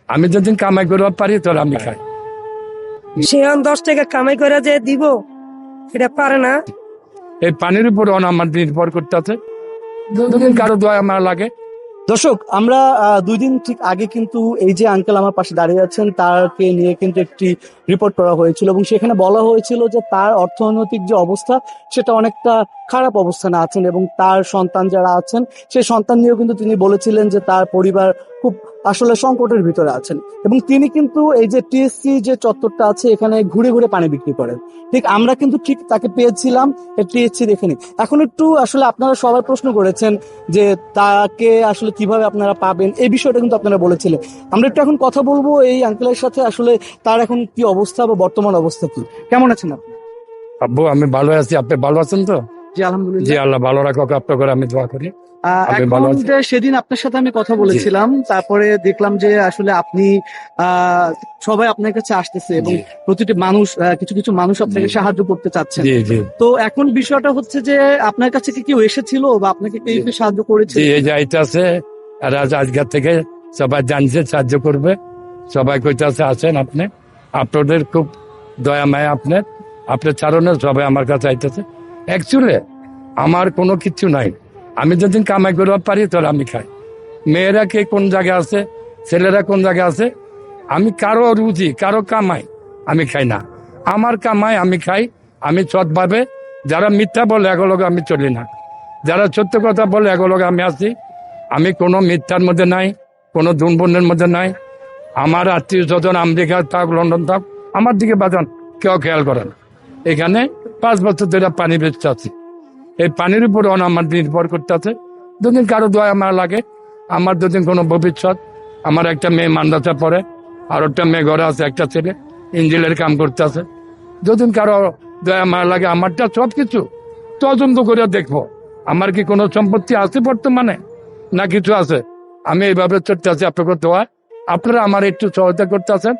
আমি যতদিন কামাই করতে পারি তোর আমি খাই। সে 10 টাকা কামাই করে যে দিব এটা পারে না। এই পানির উপর আমার নির্ভর করতে আছে, যতদিন কারো দোয়া আমার লাগে। দর্শক, আমরা 2 দিন ঠিক আগে কিন্তু এই যে আঙ্কেল আমার পাশে দাঁড়িয়ে আছেন তাকে নিয়ে কিন্তু একটি রিপোর্ট করা হয়েছিল এবং সেখানে বলা হয়েছিল যে তার অর্থনৈতিক যে অবস্থা সেটা অনেকটা খারাপ অবস্থানে আছেন এবং তার সন্তান যারা আছেন সেই সন্তান নিয়েও কিন্তু তিনি বলেছিলেন যে তার পরিবার খুব আসলে সংকটের ভিতরে আছেন এবং তিনি কিন্তু এই যে টিএসসি যে চত্বরটা আছে এখানে ঘুরে ঘুরে পানি বিক্রি করেন। ঠিক আমরা কিন্তু ঠিক তাকে পেয়েছিলাম টিএসসি এখানে। এখন একটু আসলে আপনারা সবাই প্রশ্ন করেছেন যে তাকে আসলে কিভাবে আপনারা পাবেন, এই বিষয়টা কিন্তু আপনারা বলেছিলেন। আমরা একটু এখন কথা বলবো এই আঙ্কেলের সাথে, আসলে তার এখন কি অবস্থা বা বর্তমান অবস্থা কি। কেমন আছেন আপনি? আব্বু আমি ভালো আছি, আপনি ভালো আছেন তো? জি আলহামদুলিল্লাহ। জি আল্লাহ ভালো রাখো, আপনার করে আমি দোয়া করি। আমি ভালো এখন আছি। যে সেদিন আপনার সাথে আমি কথা বলেছিলাম তারপরে দেখলাম যে আসলে আপনি সবাই আপনার কাছে আসতেছে এবং জি। প্রতিটি মানুষ কিছু কিছু মানুষ আপনাকে জি। সাহায্য করতে চাচ্ছেন। জি জি তো এখন বিষয়টা হচ্ছে যে আপনার কাছে কি কেউ এসেছিল বা আপনাকে কেউ কি সাহায্য করেছে? জি, এই যে আইতাছে আর আজকের থেকে সবাই জানছে সাহায্য করবে, সবাই কইতাছে আছেন আপনি, আপনাদের খুব দয়া মায়া আপনার চারণে সবাই আমার কাছে আইতেছে। অ্যাকচুয়ালি আমার কোনো কিছু নাই, আমি যতদিন কামাই করতে পারি তোর আমি খাই। মেয়েরা কে কোন জায়গায় আছে, ছেলেরা কোন জায়গায় আছে, আমি কারো রুজি কারো কামাই আমি খাই না। আমার কামাই আমি খাই, আমি সৎভাবে। যারা মিথ্যা বলে এগুলোকে আমি চলি না, যারা সত্য কথা বলে এগুলোকে আমি আছি। আমি কোনো মিথ্যার মধ্যে নাই, কোনো দুর্বনের মধ্যে নাই। আমার আত্মীয় স্বজন আমেরিকা থাক লন্ডন থাক আমার দিকে বাজান কেউ খেয়াল করে না। এখানে 5 বছর ধরে পানি বেচতে আছি, এই পানির উপর আমার নির্ভর করতে আছে। দুদিন কারো দোয়া আমার লাগে, আমার দুদিন কোনো ভবিষ্যৎ। আমার একটা মেয়ে মাদ্রাসা পড়ে, আর একটা মেয়ে ঘরে আছে, একটা ছেলে ইঞ্জিনিয়ারের কাম করতে আছে। দুদিন কারো দোয়া আমার লাগে, আমারটা সব কিছু তদন্ত করে দেখবো আমার কি কোনো সম্পত্তি আছে বর্তমানে না কিছু আছে। আমি এইভাবে চলতে আছি, আপনাকে দোয়া আপনারা আমার একটু সহায়তা করতে আছেন।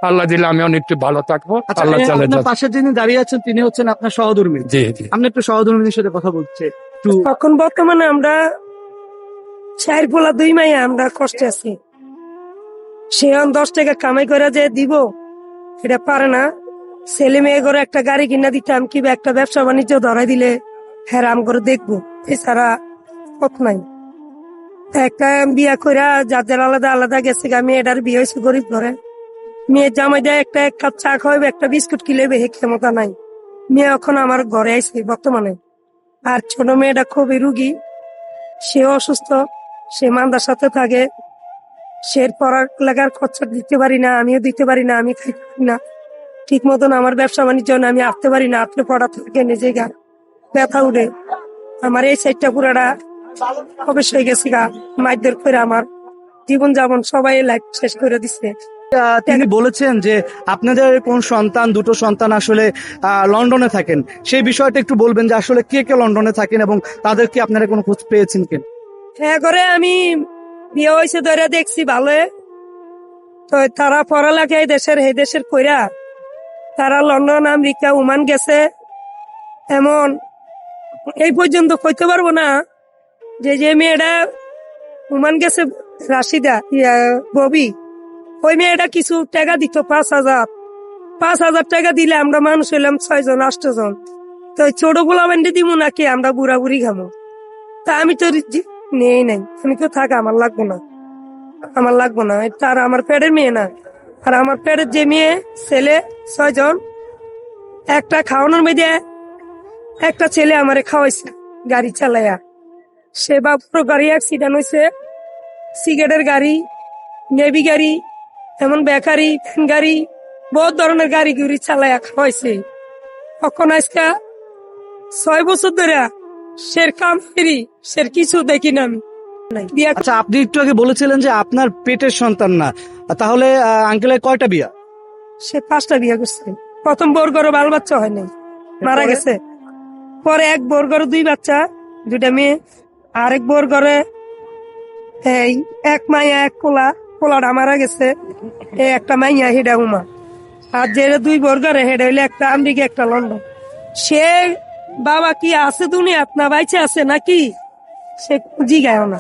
আল্লাহ দিলে আমি অনেক একটু ভালো থাকবো। আচ্ছা, আল্লাহ চালে আপনার পাশে যিনি দাঁড়িয়ে আছেন তিনি হচ্ছেন আপনার সহধর্মী। জি জি আপনি একটু সহধর্মীর সাথে কথা বলছে একটু। এখন বর্তমানে আমরা 4 পোলা 2 মাইয়া আমরা কষ্টে আছি। সে 10 টাকা কামাই করে যে দিব এটা পারে না। ছেলে মেয়ে করে একটা গাড়ি কিনা দিতাম, কি একটা ব্যবসা বাণিজ্য ধরাই দিলে হ্যাঁ আম করে দেখবো, এছাড়া পথ নাই। একটা বিয়া কইরা যাদের আলাদা আলাদা গেছে, মেয়েটার বিয়ে হয়েছে গরিব ঘরে। মেয়ের জামাই দেয় একটা 1 কাপ চা খাওয়াবে, একটা বিস্কুট কিলেবে, হে ক্ষমতা নাই। মেয়ে এখন আমার ঘরে আইছে বর্তমানে। আর ছোট মেয়েটা খুবই রুগী, সেও অসুস্থ, সে মান্দার সাথে থাকে। সে পড়ালেখার খরচা দিতে পারি না, আমিও দিতে পারি না, আমি খাইতে পারি না ঠিক মতন। আমার ব্যবসা বাণিজ্য আমি আসতে পারি না, আপনি পড়া থেকে নিজে গা ব্যথা উঠে আমার এই সাইডটা পুরাটা অবশ্যই গেছে গা। মাইদের করে আমার জীবন যাপন সবাই লাইফ শেষ করে দিচ্ছে। তিনি বলেছেন যে আপনাদের কোন সন্তান, 2টো সন্তান আসলে লন্ডনে থাকেন, সেই বিষয়টা একটু বলবেন যে আসলে কে কে লন্ডনে থাকেন এবং তাদের কি আপনারা কোনো খোঁজ পেয়েছেন কেন? হ্যাঁ, করে আমি বিয়ে হয়েছে ধরে দেখছি ভালো। তো তারা পড়ালেখা এই দেশের কইরা তারা লন্ডন, আমেরিকা, ওমান গেছে। এমন এই পর্যন্ত কইতে পারবো না যে মেয়েটা ওমান গেছে, রাশিদা ববি, ওই মেয়েটা কিছু টাকা দিত 5,000 টাকা দিলে আমরা মানুষ হইলাম 6 জন 8 জন। তো ছোট গোলা বান্ডি দিব নাকি আমরা বুড়া বুড়ি খামো? তা আমি তো নেই নাই, আমি তো থাকা আমার লাগবো না, তার আমার পেটের মেয়ে না। আর আমার পেটের যে মেয়ে ছেলে 6 জন, একটা খাওয়ানোর মেয়েদের একটা ছেলে আমারে খাওয়াইছে গাড়ি চালাইয়া। সে বাপুর গাড়ি অ্যাক্সিডেন্ট হয়েছে, সিগারেটের গাড়ি, নেভি গাড়ি, এমন বেকারি ভ্যান গাড়ি, বহুত ধরনের গাড়ি গুড়ি চালাইয়া খাওয়াইছে। তখন আজকে 6 বছর ধরে সের কাম ফিরি, সের কিছু দেখি না আমি। আচ্ছা, আপনি একটু আগে বলেছিলেন যে আপনার পেটের সন্তান না, তাহলে আঙ্কেলের কয়টা বিয়া? সে 5টা বিয়ে করছে। প্রথম বোর ঘরে বাল বাচ্চা হয় নাই, মারা গেছে। পরে এক বোর ঘরে 2 বাচ্চা, 2টা মেয়ে। আরেক বোর ঘরে এই 1 মাইয়া 1 পোলাটা মারা গেছে। এই একটা মাইয়া হেডা উমা। আর যে 2 বোর ঘরে হেডা হইলে একটা আমেরিকা একটা লন্ডন। সে বাবা কি আছে দুনিয়াত না বাইচে আছে নাকি সে জিগায় না।